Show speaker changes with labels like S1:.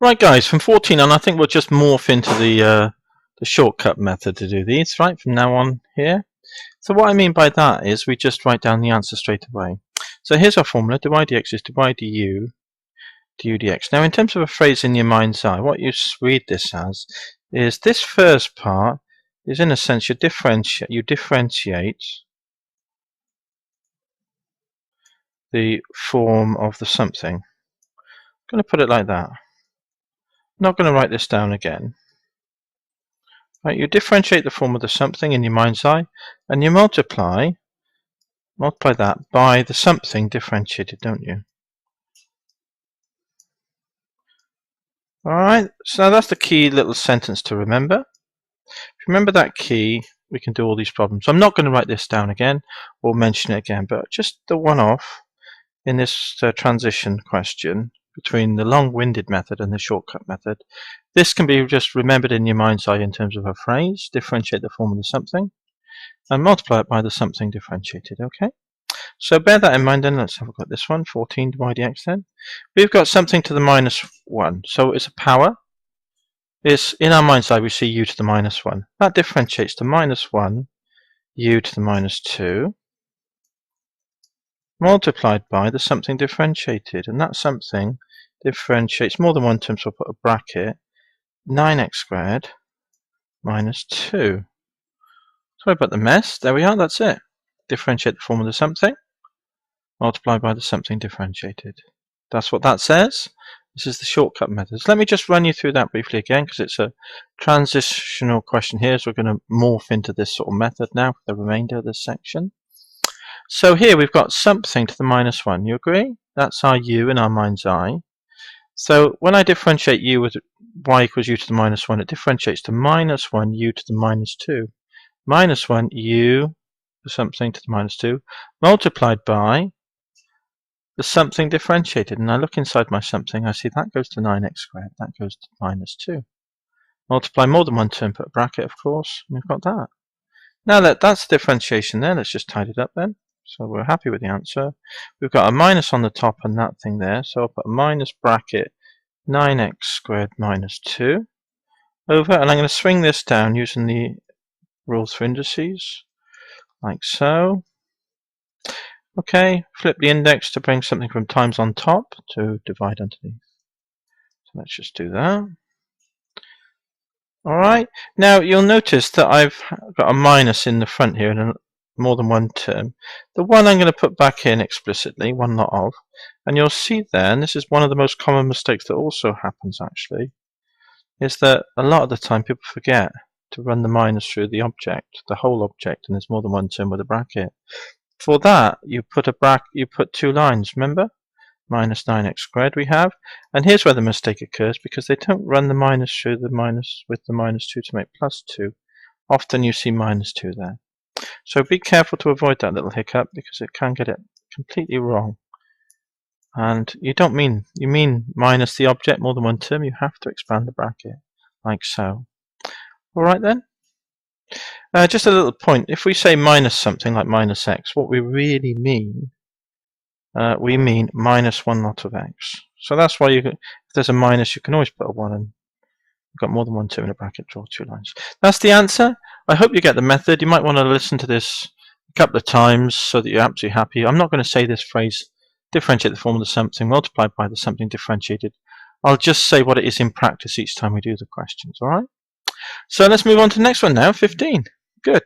S1: Right, guys, from 14 on, I think we'll just morph into the shortcut method to do these, right, from now on here. So what I mean by that is we just write down the answer straight away. So here's our formula. Dy dx is dy du dx. Now, in terms of a phrase in your mind's eye, what you read this as is this first part is, in a sense, you differentiate the form of the something. I'm going to put it like that. I'm not going to write this down again. Right, you differentiate the form of the something in your mind's eye, and you multiply that by the something differentiated, don't you? Alright, so that's the key little sentence to remember. If you remember that key, we can do all these problems. I'm not going to write this down again or mention it again, but just the one off in this transition question between the long-winded method and the shortcut method. This can be just remembered in your mind's eye in terms of a phrase, differentiate the form of the something, and multiply it by the something differentiated, okay? So bear that in mind then. Let's have a look at this one, 14 dy dx then. We've got something to the minus 1, so it's a power. It's in our mind's eye we see u to the minus 1. That differentiates to minus 1 u to the minus 2 multiplied by the something differentiated, and that something differentiates more than one term, so I'll put a bracket, 9x squared minus 2. Sorry about the mess. There we are, that's it. Differentiate the form of the something, multiplied by the something differentiated. That's what that says. This is the shortcut method. So let me just run you through that briefly again, because it's a transitional question here, so we're going to morph into this sort of method now for the remainder of this section. So here we've got something to the minus 1. You agree? That's our u in our mind's eye. So when I differentiate u with y equals u to the minus 1, it differentiates to minus 1 u to the minus 2. Minus 1 u something to the minus 2 multiplied by the something differentiated. And I look inside my something, I see that goes to 9x squared, that goes to minus 2. Multiply more than one term, put a bracket, of course, and we've got that. Now that's the differentiation there. Let's just tidy it up then. So we're happy with the answer. We've got a minus on the top and that thing there, so I'll put a minus bracket 9x squared minus 2 over, and I'm going to swing this down using the rules for indices, like so. Okay, flip the index to bring something from times on top to divide underneath. So let's just do that. Alright, now you'll notice that I've got a minus in the front here and more than one term. The one I'm going to put back in explicitly, one not of, and you'll see there, and this is one of the most common mistakes that also happens actually, is that a lot of the time people forget to run the minus through the object, the whole object, and there's more than one term with a bracket. For that, you put two lines, remember? Minus 9x squared we have, and here's where the mistake occurs, because they don't run the minus through the minus with the minus 2 to make plus 2. Often you see minus 2 there. So be careful to avoid that little hiccup, because it can get it completely wrong. And you mean minus the object more than one term, you have to expand the bracket, like so. Alright then. Just a little point, if we say minus something like minus x, what we really mean, we mean minus 1 lot of x. So that's why if there's a minus, you can always put a 1 in. You've got more than one term in a bracket, draw two lines. That's the answer. I hope you get the method. You might want to listen to this a couple of times so that you're absolutely happy. I'm not going to say this phrase, differentiate the form of the something multiplied by the something differentiated. I'll just say what it is in practice each time we do the questions, alright? So let's move on to the next one now, 15. Good.